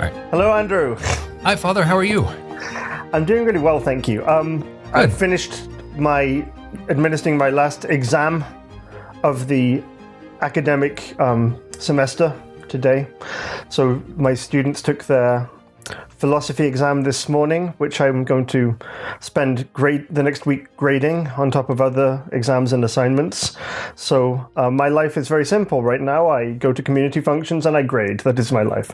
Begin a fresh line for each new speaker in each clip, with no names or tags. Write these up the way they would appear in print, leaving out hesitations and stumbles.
All right.
Hello, Andrew.
Hi, Father. How are you?
I'm doing really well, thank you. I finished administering my last exam of the academic semester today. So my students took their philosophy exam this morning, which I'm going to spend the next week grading on top of other exams and assignments. So my life is very simple right now. I go to community functions and I grade. That is my life.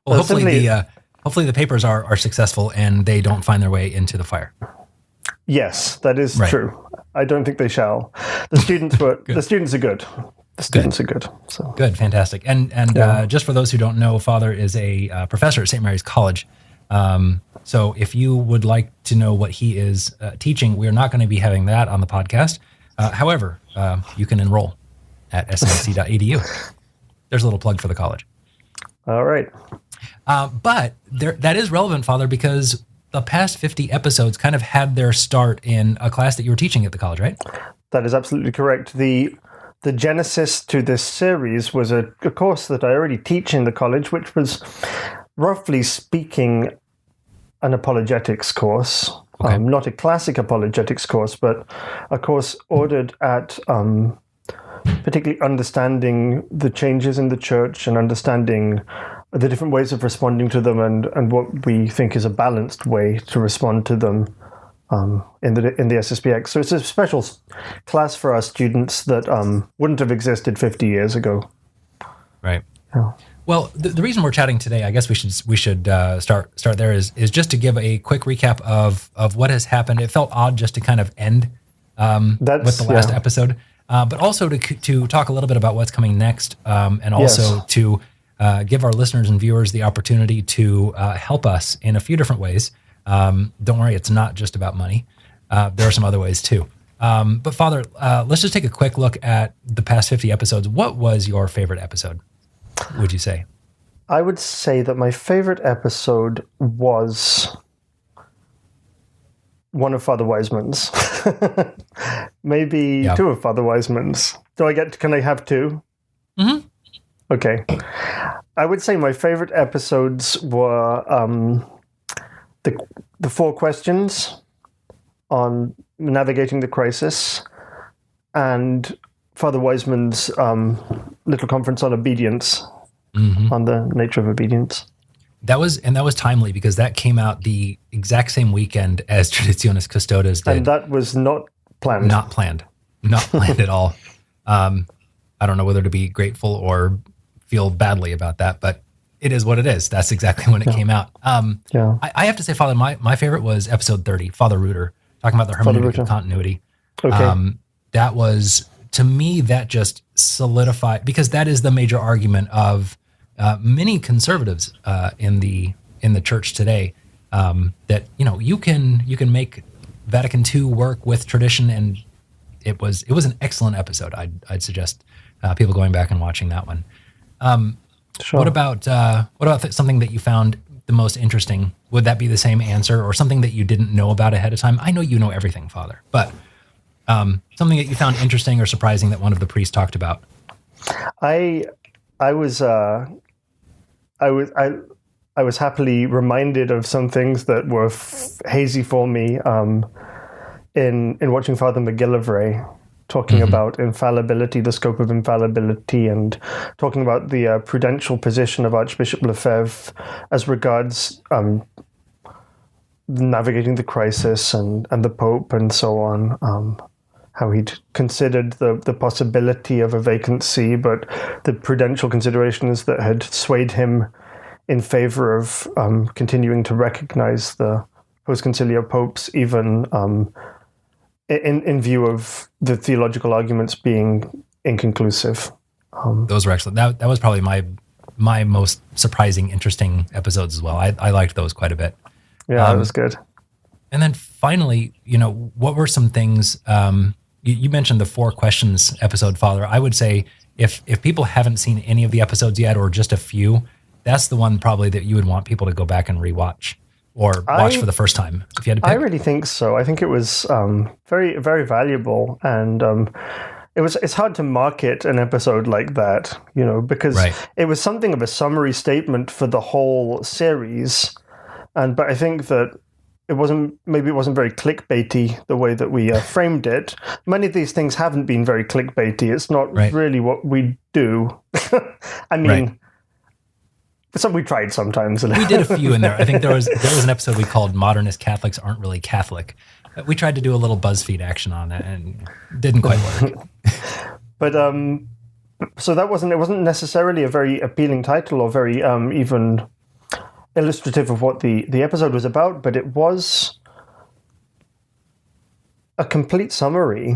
Well, hopefully the papers are successful and they don't find their way into the fire.
Yes, that is true. I don't think they shall. The students the students are good. The students are good. So
good, fantastic. And just for those who don't know, Father is a professor at St. Mary's College. So if you would like to know what he is teaching, we're not going to be having that on the podcast. However, you can enroll at smc.edu. There's a little plug for the college.
All right.
But that is relevant, Father, because the past 50 episodes kind of had their start in a class that you were teaching at the college, right?
That is absolutely correct. The genesis to this series was a course that I already teach in the college, which was, roughly speaking, an apologetics course.
Okay.
Not a classic apologetics course, but a course ordered at particularly understanding the changes in the church and understanding the different ways of responding to them and what we think is a balanced way to respond to them in the SSPX. So it's a special class for our students that wouldn't have existed 50 years ago.
Right.
Yeah.
Well, the reason we're chatting today, I guess we should start there is just to give a quick recap of what has happened. It felt odd just to kind of end with the last episode, but also to talk a little bit about what's coming next, and also to give our listeners and viewers the opportunity to help us in a few different ways. Don't worry, it's not just about money. There are some other ways too. But Father, let's just take a quick look at the past 50 episodes. What was your favorite episode, would you say?
I would say that my favorite episode was one of Father Wiseman's. Maybe two of Father Wiseman's. Can I have two?
Mm-hmm.
Okay. I would say my favorite episodes were the 4 questions on navigating the crisis and Father Wiseman's little conference on obedience, on the nature of obedience.
That was timely because that came out the exact same weekend as Traditionis Custodes did.
And that was not planned.
Not planned at all. I don't know whether to be grateful or feel badly about that, but it is what it is. That's exactly when it came out. I have to say, Father, my favorite was episode 30, Father Reuter, talking about the hermeneutic of continuity.
Okay.
That was, to me, that just solidified, because that is the major argument of many conservatives in the church today, that you can make Vatican II work with tradition, and it was an excellent episode. I'd suggest people going back and watching that one.
Sure.
What about something that you found the most interesting? Would that be the same answer, or something that you didn't know about ahead of time? I know you know everything, Father, but something that you found interesting or surprising that one of the priests talked about. I was happily reminded of some things that were hazy for me in watching Father McGillivray talking about infallibility, the scope of infallibility, and talking about the prudential position of Archbishop Lefebvre as regards navigating the crisis and the Pope and so on. How he'd considered the possibility of a vacancy, but the prudential considerations that had swayed him in favor of continuing to recognize the post-conciliar popes, even in view of the theological arguments being inconclusive. Those were excellent. That was probably my most surprising, interesting episodes as well. I liked those quite a bit.
Yeah, that was good.
And then finally, what were some things, you mentioned the 4 questions episode, Father. I would say if people haven't seen any of the episodes yet, or just a few, that's the one probably that you would want people to go back and rewatch. Or watch for the first time, if you had to pick?
I really think so. I think it was very, very valuable. And it's hard to market an episode like that, because it was something of a summary statement for the whole series, but I think that it wasn't very clickbaity the way that we framed it. Many of these things haven't been very clickbaity. It's not really what we do. I mean, so we tried sometimes.
We did a few in there. I think there was an episode we called "Modernist Catholics Aren't Really Catholic." We tried to do a little BuzzFeed action on that, and it didn't quite work.
But so it wasn't necessarily a very appealing title or very even illustrative of what the episode was about, but it was a complete summary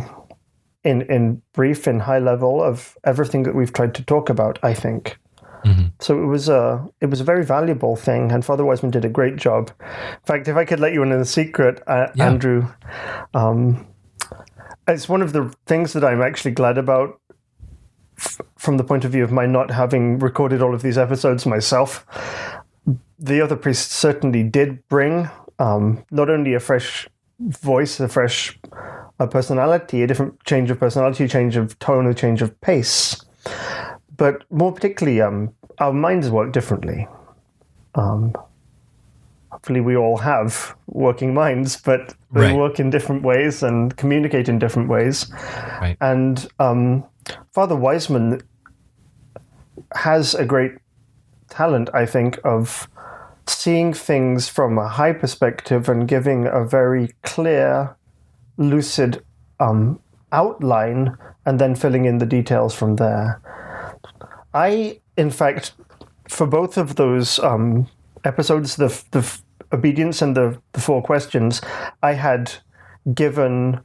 in brief and high level of everything that we've tried to talk about, I think. Mm-hmm. So it was a very valuable thing, and Father Wiseman did a great job. In fact, if I could let you in a secret, Andrew, it's one of the things that I'm actually glad about from the point of view of my not having recorded all of these episodes myself. The other priests certainly did bring not only a fresh voice, a fresh personality, a different change of personality, change of tone, a change of pace, but more particularly, our minds work differently. Hopefully we all have working minds, but we work in different ways and communicate in different ways. Right. And Father Wiseman has a great talent, I think, of seeing things from a high perspective and giving a very clear, lucid outline, and then filling in the details from there. In fact, for both of those episodes, the obedience and the 4 questions, I had given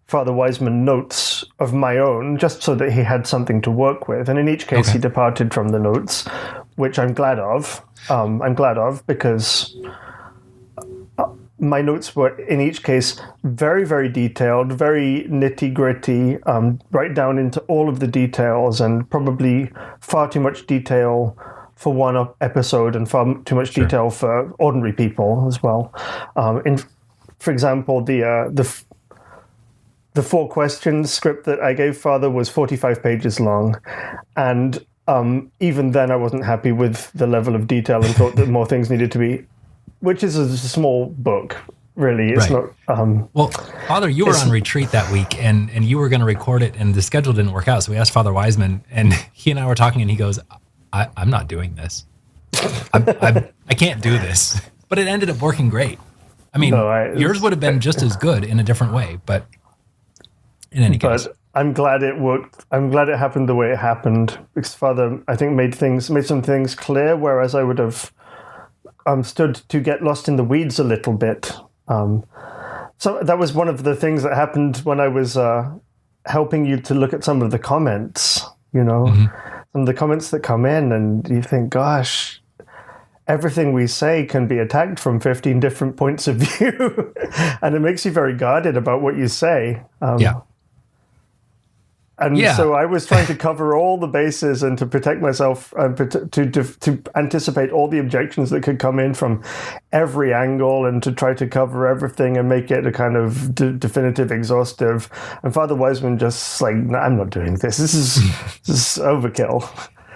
Father Wiseman notes of my own, just so that he had something to work with. And in each case, he departed from the notes, which I'm glad of. Because my notes were, in each case, very, very detailed, very nitty-gritty, right down into all of the details, and probably far too much detail for one episode and far too much detail for ordinary people as well. For example, the 4 questions script that I gave Father was 45 pages long, and even then I wasn't happy with the level of detail and thought that more things needed to be, which is a small book, really. It's not...
well, Father, you were on retreat that week, and you were going to record it, and the schedule didn't work out, so we asked Father Wiseman, and he and I were talking, and he goes, I'm not doing this. I can't do this. But it ended up working great. I mean, yours would have been just as good in a different way, but in any case.
I'm glad it worked. I'm glad it happened the way it happened, because Father, I think, made some things clear, whereas I would have stood to get lost in the weeds a little bit. So that was one of the things that happened when I was helping you to look at some of the comments, some of the comments that come in, and you think, gosh, everything we say can be attacked from 15 different points of view. And it makes you very guarded about what you say. So I was trying to cover all the bases and to protect myself, to anticipate all the objections that could come in from every angle, and to try to cover everything and make it a kind of definitive, exhaustive. And Father Wiseman just like, no, I'm not doing this. This is overkill.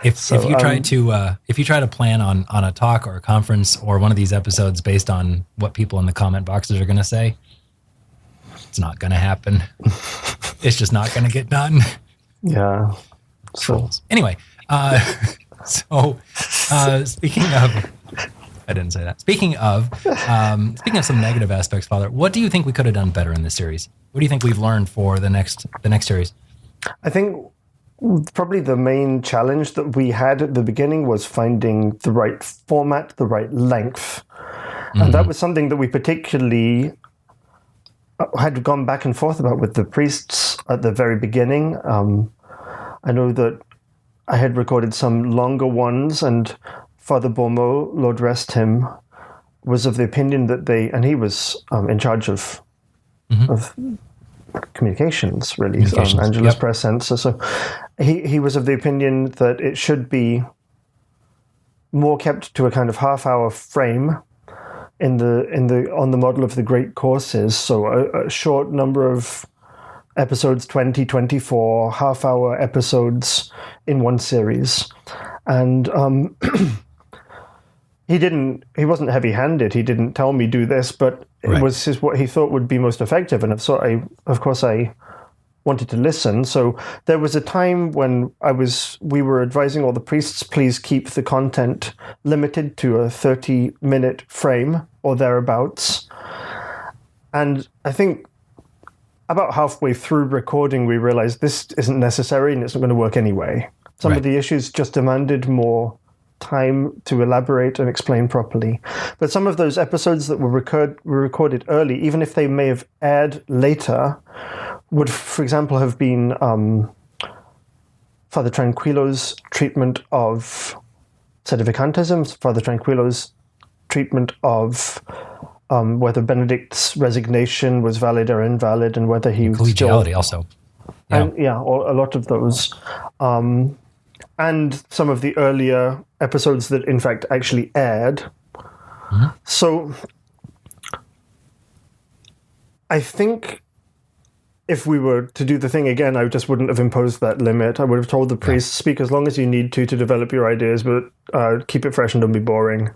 If you try to plan on a talk or a conference or one of these episodes based on what people in the comment boxes are going to say, it's not going to happen. It's just not going to get done.
Yeah.
Trolls. Anyway, speaking of, I didn't say that. Speaking of some negative aspects, Father, what do you think we could have done better in this series? What do you think we've learned for the next series?
I think probably the main challenge that we had at the beginning was finding the right format, the right length. Mm-hmm. And that was something that we particularly had gone back and forth about with the priests at the very beginning. I know that I had recorded some longer ones, and Father Bormo, Lord rest him, was of the opinion that and he was in charge of communications, really, Angelus Press Censor. So he was of the opinion that it should be more kept to a kind of half-hour frame on the model of the great courses, so a short number of episodes 20, 24, half-hour episodes in one series. And he wasn't heavy-handed. He didn't tell me do this, but it was what he thought would be most effective. And of course I wanted to listen. So there was a time when we were advising all the priests, please keep the content limited to a 30-minute frame or thereabouts. And I think about halfway through recording, we realized this isn't necessary and it's not going to work anyway. Some of the issues just demanded more time to elaborate and explain properly. But some of those episodes that were recorded early, even if they may have aired later, would, for example, have been Father Tranquillo's treatment of sedevacantism, Father Tranquillo's treatment of whether Benedict's resignation was valid or invalid, and whether he was
collegiality also.
Yeah. And, or a lot of those. And some of the earlier episodes that, in fact, actually aired. Mm-hmm. So I think if we were to do the thing again, I just wouldn't have imposed that limit. I would have told the priests, speak as long as you need to develop your ideas, but keep it fresh and don't be boring.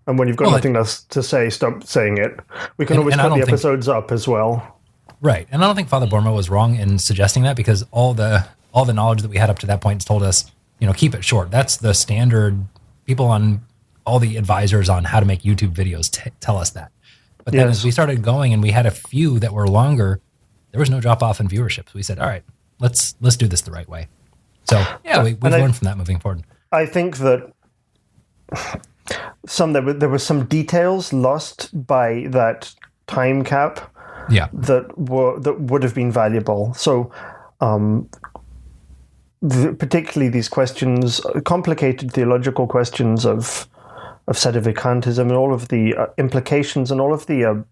And when you've got nothing else to say, stop saying it. We can always put the episodes up as well.
Right. And I don't think Father Borma was wrong in suggesting that, because all the knowledge that we had up to that point told us, keep it short. That's the standard. People on all the advisors on how to make YouTube videos tell us that. But then as we started going and we had a few that were longer, there was no drop off in viewership. So we said, all right, let's do this the right way. So we've learned from that moving forward.
I think that there were some details lost by that time cap.
Yeah.
That would have been valuable. So particularly these questions, complicated theological questions of sedevacantism and all of the implications and all of the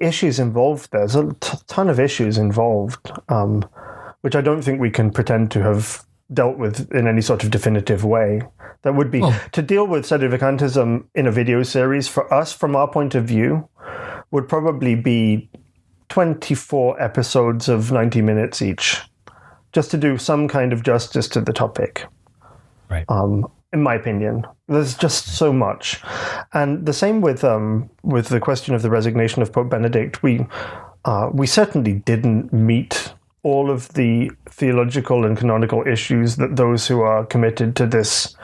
issues involved. There's a ton of issues involved, which I don't think we can pretend to have dealt with in any sort of definitive way. That would be to deal with sedevacantism in a video series for us, from our point of view, would probably be 24 episodes of 90 minutes each, just to do some kind of justice to the topic.
Right.
In my opinion, there's just so much. And the same with the question of the resignation of Pope Benedict. We certainly didn't meet all of the theological and canonical issues that those who are committed to this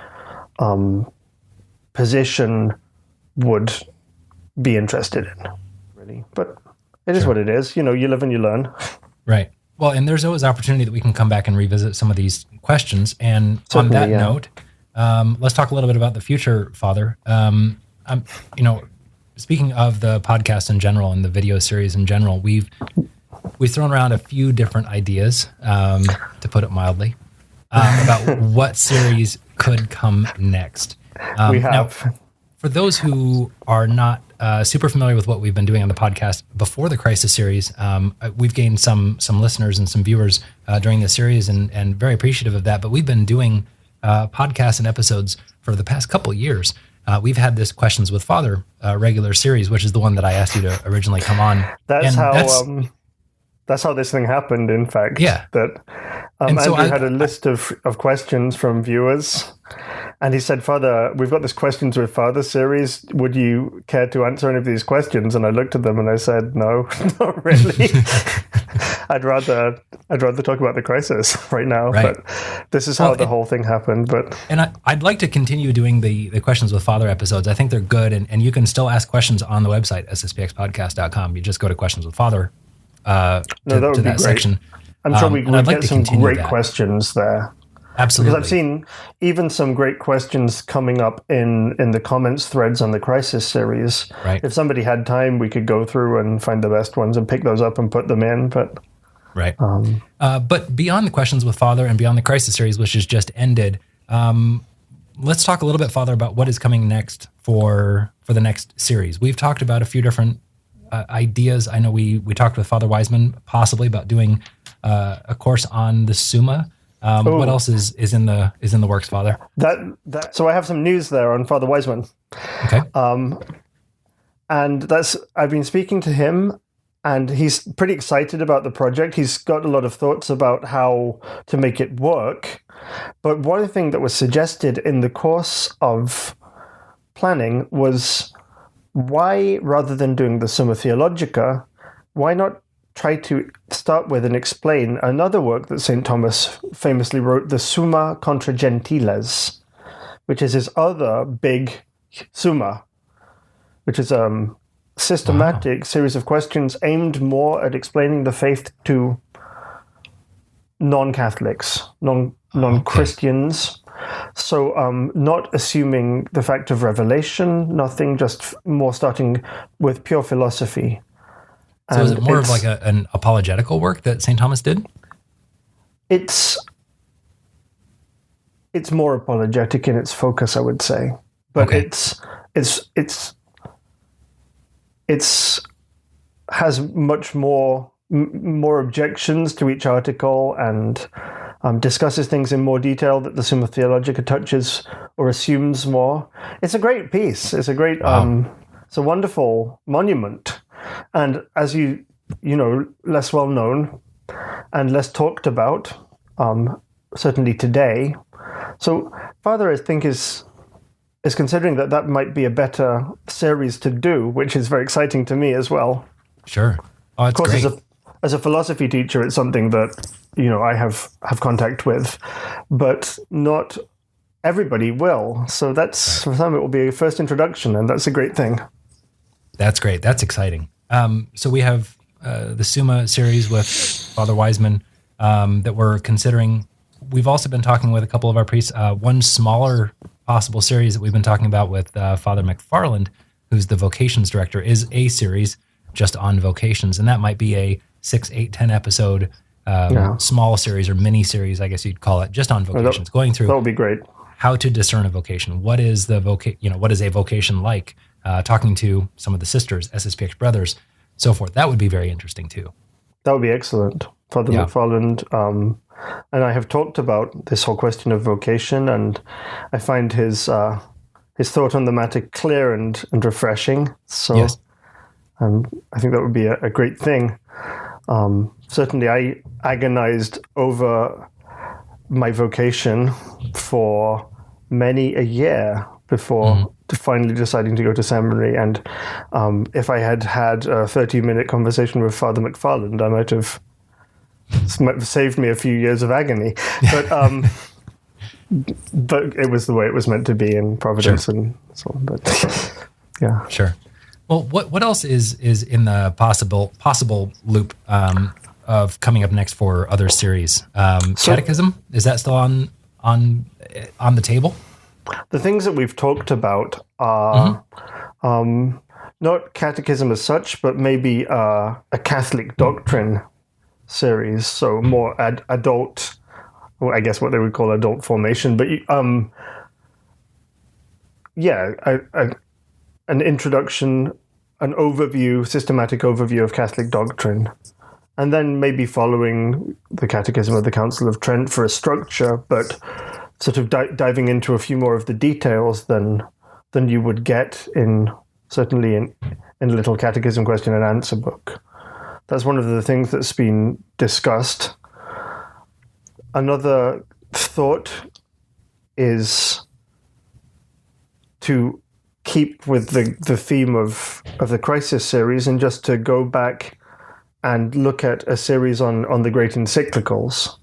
position would be interested in, really. But it is what it is. You live and you learn.
Right. Well, and there's always opportunity that we can come back and revisit some of these questions. And certainly, on that note, let's talk a little bit about the future, Father. Speaking of the podcast in general and the video series in general, we've thrown around a few different ideas, to put it mildly, about what series could come next.
We have.
Now, for those who are not super familiar with what we've been doing on the podcast before the Crisis series, we've gained some listeners and some viewers during the series, and very appreciative of that. But we've been doing podcasts and episodes for the past couple of years. We've had this Questions with Father regular series, which is the one that I asked you to originally come on.
That's how this thing happened, in fact.
Yeah.
That Andrew had a list of questions from viewers, and he said, Father, we've got this Questions with Father series. Would you care to answer any of these questions? And I looked at them and I said, no, not really. I'd rather talk about the Crisis right now. Right. But this is how the whole thing happened.
And I'd like to continue doing the Questions with Father episodes. I think they're good, and you can still ask questions on the website, sspxpodcast.com. You just go to Questions with Father.
That would be great.
Section.
I'm sure we would get some great questions there.
Absolutely.
Because I've seen even some great questions coming up in the comments threads on the Crisis series.
Right.
If somebody had time, we could go through and find the best ones and pick those up and put them in. But
right. But beyond the Questions with Father and beyond the Crisis series, which has just ended, let's talk a little bit, Father, about what is coming next for the next series. We've talked about a few different ideas. I know we talked with Father Wiseman possibly about doing a course on the Summa. What else is in the works, Father?
So I have some news there on Father Wiseman.
Okay.
And I've been speaking to him, And he's pretty excited about the project. He's got a lot of thoughts about how to make it work. But one thing that was suggested in the course of planning was, why, rather than doing the Summa Theologica, why not try to start with and explain another work that St. Thomas famously wrote, the Summa contra Gentiles, which is his other big Summa, which is systematic series of questions aimed more at explaining the faith to non-Catholics, non-Christians. So not assuming the fact of revelation, nothing, just more starting with pure philosophy.
So is it more of like an apologetical work that St. Thomas did?
It's more apologetic in its focus, I would say. But it's has much more objections to each article, and discusses things in more detail that the Summa Theologica touches or assumes more. It's a great piece. It's a great, it's a wonderful monument. And as you know, less well known and less talked about, certainly today. So Father, I think, is considering that might be a better series to do, which is very exciting to me as well.
Sure. Oh, that's great.
Of course, as a philosophy teacher, it's something that, I have contact with, but not everybody will. So that's, for some, it will be a first introduction, and that's a great thing.
That's great. That's exciting. So we have the Summa series with Father Wiseman that we're considering. We've also been talking with a couple of our priests. One smaller possible series that we've been talking about with Father McFarland, who's the vocations director, is a series just on vocations. And that might be a 6, 8, 10 episode small series or mini series, I guess you'd call it, just on vocations, going through.
That would be great.
How to discern a vocation. What is what is a vocation like? Talking to some of the sisters, SSPX brothers, so forth. That would be very interesting too.
That would be excellent. Father McFarland and I have talked about this whole question of vocation, and I find his thought on the matter clear and refreshing. So
yes.
I think that would be a great thing. Certainly I agonized over my vocation for many a year before finally deciding to go to seminary. And if I had had a 30-minute conversation with Father McFarland, I might have saved me a few years of agony. But but it was the way it was meant to be in Providence, and so on. But yeah,
sure. Well, what else is in the possible loop of coming up next for other series? Catechism, is that still on the table?
The things that we've talked about are not catechism as such, but maybe a Catholic doctrine series, so more adult, well, I guess what they would call adult formation. But an introduction, an overview, systematic overview of Catholic doctrine, and then maybe following the Catechism of the Council of Trent for a structure, but sort of diving into a few more of the details than you would get certainly in a little catechism question and answer book. That's one of the things that's been discussed. Another thought is to keep with the theme of the Crisis series, and just to go back and look at a series on the great encyclicals.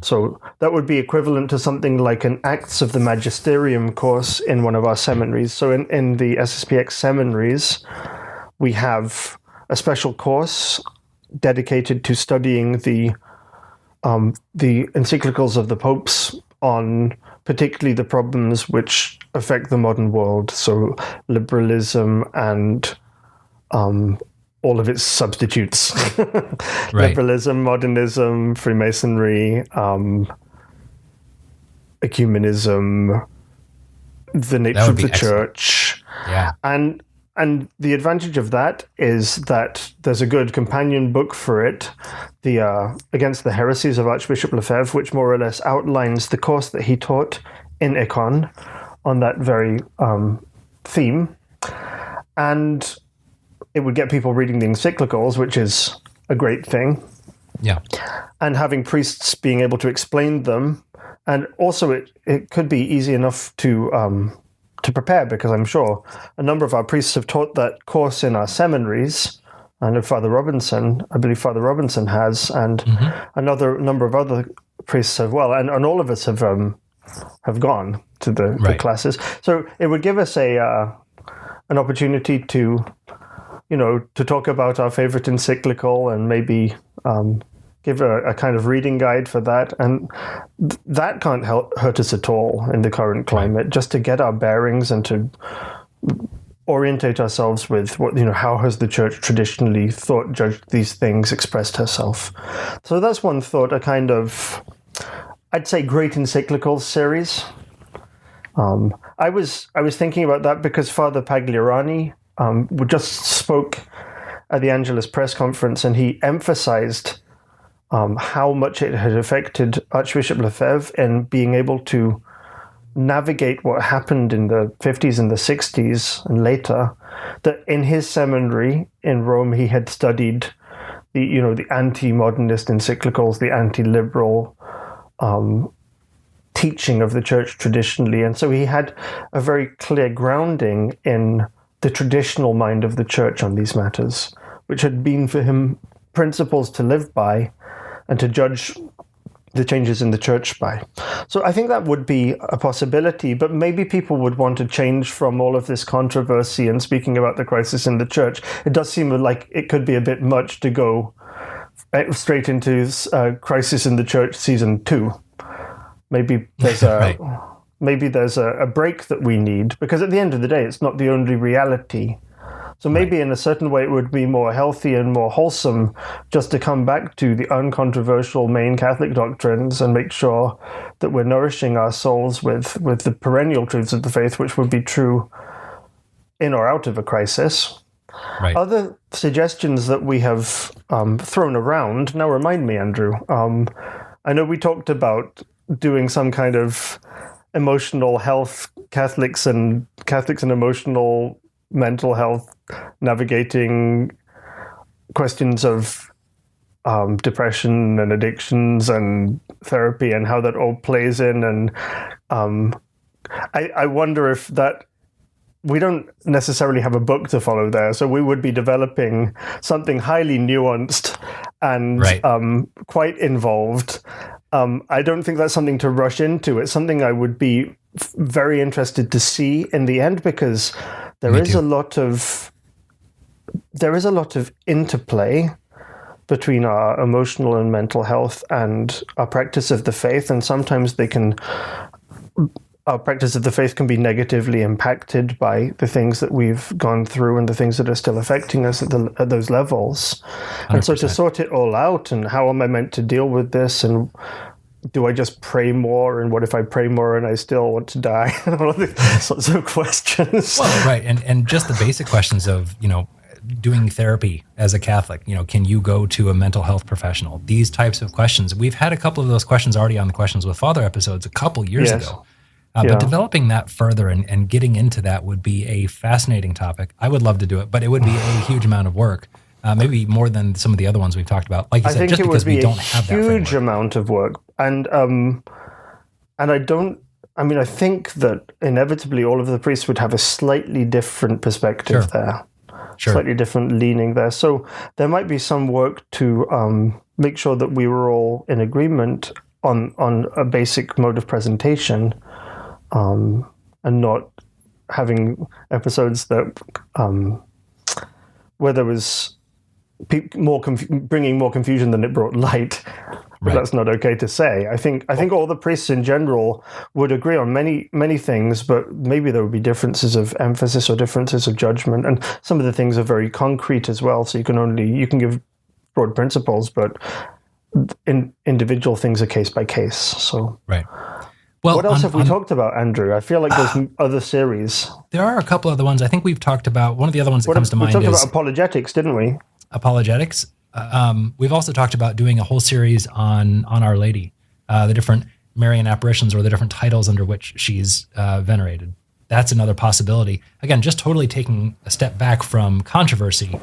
So that would be equivalent to something like an Acts of the Magisterium course in one of our seminaries. So in the SSPX seminaries, we have a special course dedicated to studying the encyclicals of the popes on particularly the problems which affect the modern world. So liberalism and all of its substitutes. Right. Liberalism, modernism, Freemasonry, ecumenism, the nature of the church.
Yeah.
And the advantage of that is that there's a good companion book for it, the Against the Heresies of Archbishop Lefebvre, which more or less outlines the course that he taught in Econ on that very theme. And it would get people reading the encyclicals, which is a great thing.
Yeah.
And having priests being able to explain them. And also it could be easy enough to prepare, because I'm sure a number of our priests have taught that course in our seminaries. I know I believe Father Robinson has, and another number of other priests have well, and all of us have gone to the classes. So it would give us an opportunity to talk about our favorite encyclical, and maybe give a kind of reading guide for that. And that can't hurt us at all in the current climate, just to get our bearings and to orientate ourselves with how has the church traditionally thought, judged these things, expressed herself. So that's one thought, a kind of, I'd say, great encyclicals series. I was thinking about that because Father Pagliarani just spoke at the Angelus press conference, and he emphasized how much it had affected Archbishop Lefebvre in being able to navigate what happened in the 50s and the 60s and later. That in his seminary in Rome, he had studied the anti-modernist encyclicals, the anti-liberal teaching of the church traditionally, and so he had a very clear grounding in the traditional mind of the church on these matters, which had been for him principles to live by and to judge the changes in the church by. So I think that would be a possibility, but maybe people would want to change from all of this controversy and speaking about the crisis in the church. It does seem like it could be a bit much to go straight into Crisis in the Church season 2. Maybe there's maybe there's a break that we need, because at the end of the day, it's not the only reality. So maybe in a certain way, it would be more healthy and more wholesome just to come back to the uncontroversial main Catholic doctrines and make sure that we're nourishing our souls with the perennial truths of the faith, which would be true in or out of a crisis.
Right.
Other suggestions that we have thrown around, now remind me, Andrew, I know we talked about doing some kind of emotional health, Catholics and emotional mental health, navigating questions of depression and addictions and therapy and how that all plays in. And I wonder if that, we don't necessarily have a book to follow there, so we would be developing something highly nuanced and quite involved. I don't think that's something to rush into. It's something I would be very interested to see in the end, because there is a lot of interplay between our emotional and mental health and our practice of the faith, and sometimes our practice of the faith can be negatively impacted by the things that we've gone through and the things that are still affecting us at those levels. 100%. And so to sort it all out, and how am I meant to deal with this, and do I just pray more, and what if I pray more and I still want to die? All of these sorts of questions.
Well, right, and just the basic questions of, doing therapy as a Catholic, can you go to a mental health professional? These types of questions. We've had a couple of those questions already on the Questions with Father episodes a couple years ago. But developing that further and getting into that would be a fascinating topic. I would love to do it, but it would be a huge amount of work, maybe more than some of the other ones we've talked about. Like you said, just because we don't have that framework.
Huge amount of work. And I think that inevitably all of the priests would have a slightly different perspective there. Sure. Slightly different leaning there. So there might be some work to make sure that we were all in agreement on a basic mode of presentation, and not having episodes that where there was bringing more confusion than it brought light. But that's not okay to say. I think all the priests in general would agree on many things, but maybe there would be differences of emphasis or differences of judgment, and some of the things are very concrete as well. So you can give broad principles, but individual things are case by case. So
right. Well,
what else have we talked about, Andrew? I feel like there's other series.
There are a couple other ones. I think we've talked about, one of the other ones that comes to mind is...
We talked about apologetics, didn't we?
Apologetics. We've also talked about doing a whole series on Our Lady, the different Marian apparitions or the different titles under which she's venerated. that's another possibility. Again, just totally taking a step back from controversy,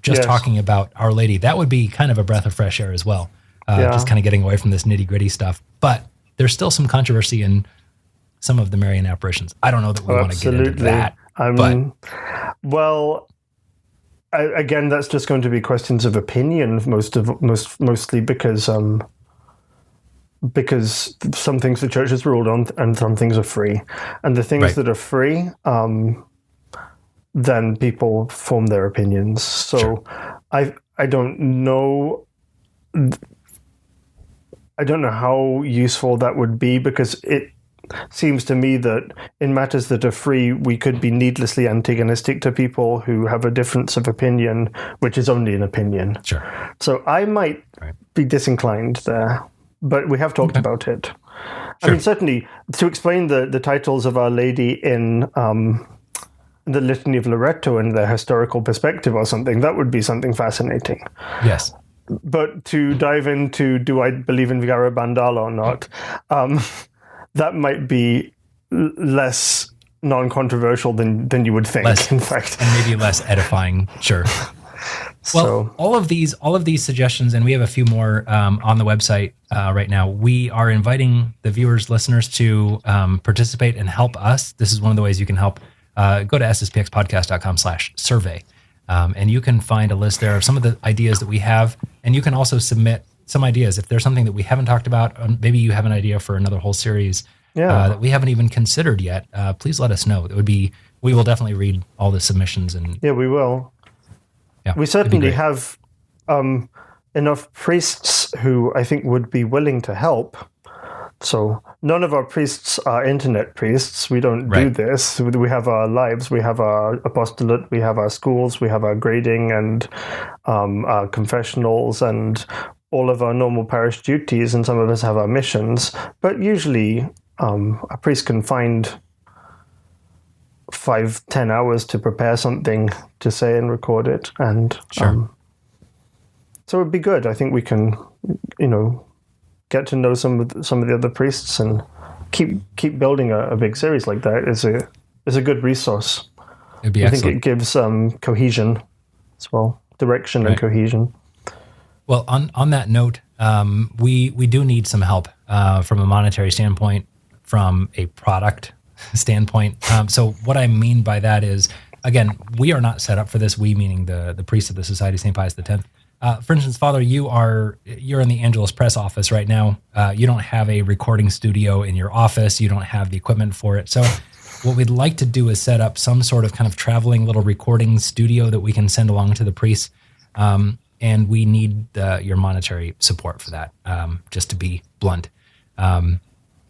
just talking about Our Lady. That would be kind of a breath of fresh air as well. Just kind of getting away from this nitty-gritty stuff. But there's still some controversy in some of the Marian apparitions. I don't know that we want to get into that.
Again, that's just going to be questions of opinion, mostly because some things the church has ruled on and some things are free, and the things that are free, then people form their opinions. So I don't know. I don't know how useful that would be, because it seems to me that in matters that are free, we could be needlessly antagonistic to people who have a difference of opinion, which is only an opinion.
Sure.
So I might be disinclined there, but we have talked about it. Sure. I mean, certainly to explain the titles of Our Lady in the Litany of Loreto and their historical perspective or something, that would be something fascinating.
Yes.
But to dive into, do I believe in Garabandal or not, that might be less non-controversial than you would think, in fact.
And maybe less edifying, sure. Well, all of these suggestions, and we have a few more on the website right now. We are inviting the viewers, listeners to participate and help us. This is one of the ways you can help. Go to sspxpodcast.com/survey. And you can find a list there of some of the ideas that we have. And you can also submit some ideas. If there's something that we haven't talked about, maybe you have an idea for another whole series that we haven't even considered yet, please let us know. We will definitely read all the submissions. And
we will.
Yeah,
we certainly have enough priests who I think would be willing to help. So none of our priests are internet priests. We don't do this. We have our lives. We have our apostolate. We have our schools. We have our grading and our confessionals and all of our normal parish duties. And some of us have our missions. But usually a priest can find 5-10 hours to prepare something to say and record it. And so it'd be good. I think we can, get to know some of the other priests and keep building a big series like that is a good resource.
It'd be
excellent. I think it gives cohesion as well, direction and cohesion.
Well, on that note, we do need some help from a monetary standpoint, from a product standpoint. So what I mean by that is, again, we are not set up for this. We meaning the priests of the Society of St. Pius X. For instance, Father, you're in the Angelus Press office right now. You don't have a recording studio in your office. You don't have the equipment for it. So what we'd like to do is set up some sort of kind of traveling little recording studio that we can send along to the priests. And we need your monetary support for that, just to be blunt.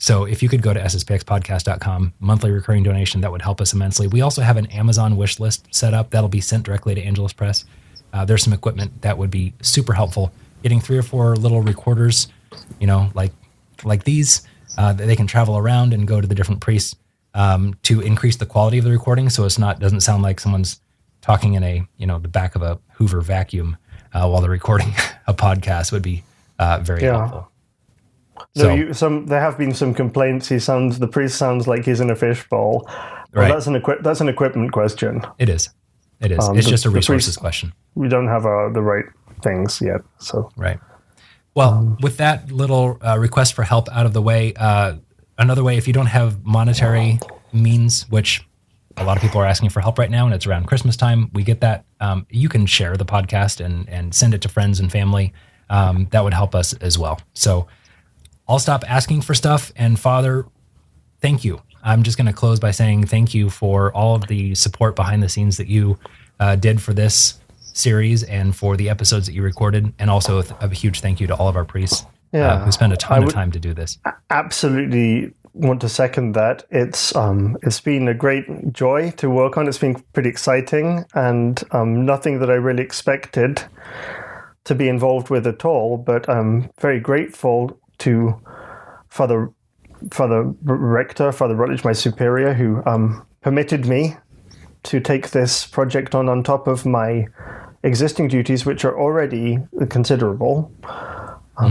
So if you could go to sspxpodcast.com, monthly recurring donation, that would help us immensely. We also have an Amazon wish list set up that'll be sent directly to Angelus Press. There's some equipment that would be super helpful. Getting 3 or 4 little recorders, like these, they can travel around and go to the different priests to increase the quality of the recording, so doesn't sound like someone's talking in the back of a Hoover vacuum while they're recording a podcast would be very helpful.
No, there have been some complaints. The priest sounds like he's in a fishbowl. Well, that's an equipment question.
It is. It's just a resources question.
We don't have the right things yet. So
right. Well, with that little request for help out of the way, another way, if you don't have monetary means, which a lot of people are asking for help right now, and it's around Christmas time, we get that. You can share the podcast and send it to friends and family. That would help us as well. So I'll stop asking for stuff. And Father, thank you. I'm just going to close by saying thank you for all of the support behind the scenes that you did for this series and for the episodes that you recorded. And also a huge thank you to all of our priests who spent a ton of time to do this.
Absolutely want to second that. It's been a great joy to work on. It's been pretty exciting and nothing that I really expected to be involved with at all. But I'm very grateful to Father Rector, Father Rutledge, my superior, who permitted me to take this project on top of my existing duties, which are already considerable,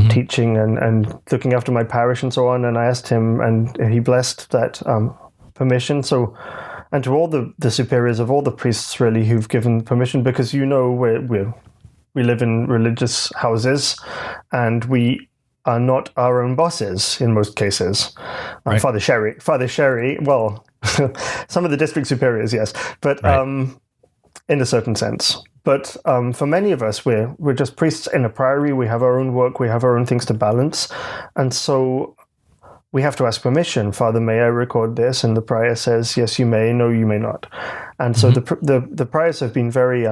teaching and looking after my parish and so on. And I asked him, and he blessed that permission. So and to all the superiors of all the priests, really, who've given permission, because we live in religious houses, and we are not our own bosses in most cases.
Right.
Father Sherry, well, some of the district superiors, yes, but right. In a certain sense. But for many of us, we're just priests in a priory. We have our own work. We have our own things to balance. And so we have to ask permission. Father, may I record this? And the prior says, yes, you may. No, you may not. And so the priors have been very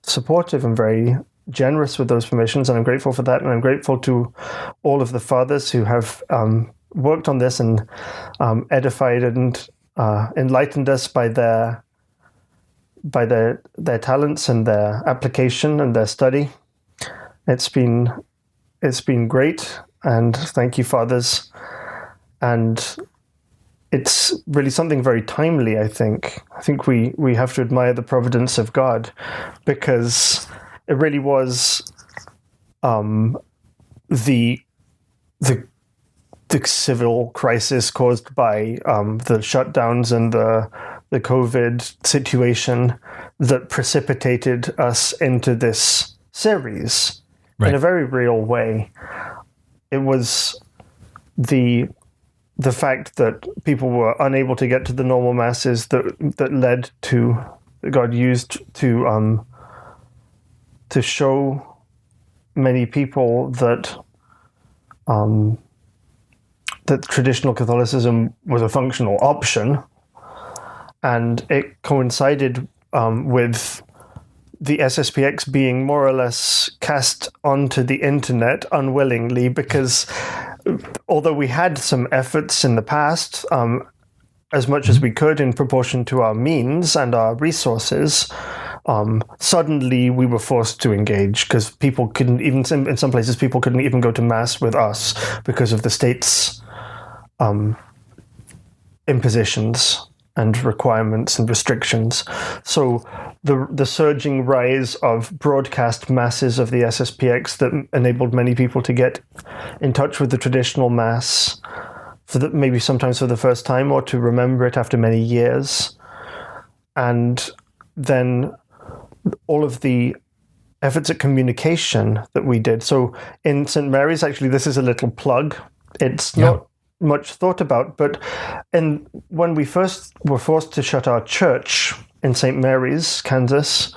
supportive and very generous with those permissions, and I'm grateful for that. And I'm grateful to all of the fathers who have worked on this and edified and enlightened us by their talents and their application and their study. It's been great, and thank you, fathers. And it's really something very timely, I think. I think we have to admire the providence of God, because it really was the civil crisis caused by the shutdowns and the COVID situation that precipitated us into this series in a very real way. It was the fact that people were unable to get to the normal masses that led to, that God used to show many people that that traditional Catholicism was a functional option. And it coincided with the SSPX being more or less cast onto the internet unwillingly, because although we had some efforts in the past, as much as we could in proportion to our means and our resources, suddenly we were forced to engage, because people couldn't even, in some places, people couldn't even go to Mass with us because of the state's impositions and requirements and restrictions. So the surging rise of broadcast masses of the SSPX that enabled many people to get in touch with the traditional Mass, maybe sometimes for the first time, or to remember it after many years. And then all of the efforts at communication that we did. So in St. Mary's, actually, this is a little plug. It's not much thought about, but when we first were forced to shut our church in St. Mary's, Kansas,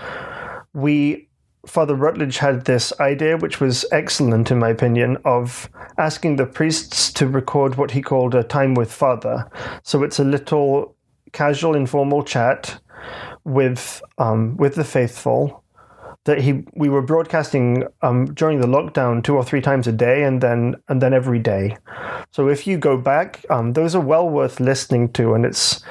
Father Rutledge had this idea, which was excellent in my opinion, of asking the priests to record what he called a time with Father. So it's a little casual, informal chat with the faithful that we were broadcasting during the lockdown 2 or 3 times a day, and then every day. So if you go back, those are well worth listening to, and it's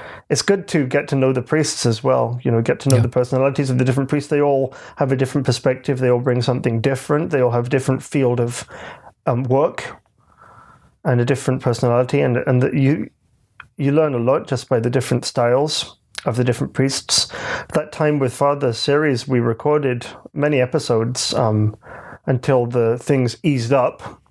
good to get to know the priests as well. Get to know the personalities of the different priests. They all have a different perspective. They all bring something different. They all have a different field of work and a different personality, and that you learn a lot just by the different styles of the different priests. That Time with Father series, we recorded many episodes until the things eased up,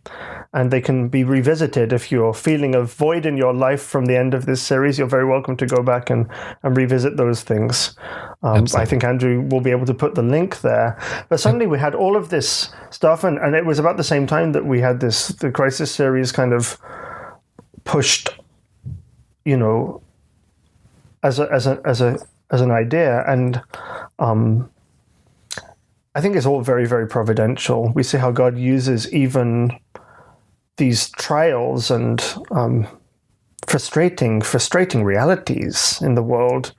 and they can be revisited. If you're feeling a void in your life from the end of this series, you're very welcome to go back and revisit those things. I think Andrew will be able to put the link there. But suddenly we had all of this stuff, and it was about the same time that we had the Crisis series kind of pushed, as an idea, and I think it's all very, very providential. We see how God uses even these trials and frustrating realities in the world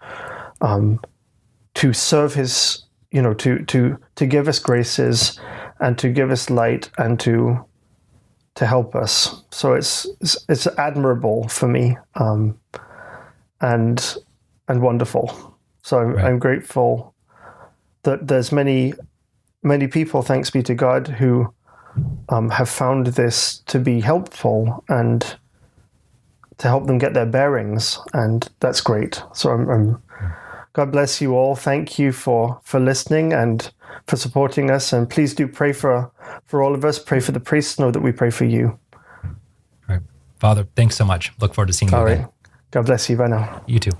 to serve His, to give us graces and to give us light and to help us. So it's admirable for me, and wonderful. So I'm grateful that there's many people, thanks be to God, who have found this to be helpful and to help them get their bearings, and that's great. So God bless you all. Thank you for listening and for supporting us, and please do pray for all of us. Pray for the priests. Know that we pray for you.
All right. Father, thanks so much. Look forward to seeing you again.
All right. God bless you. Bye now.
You too.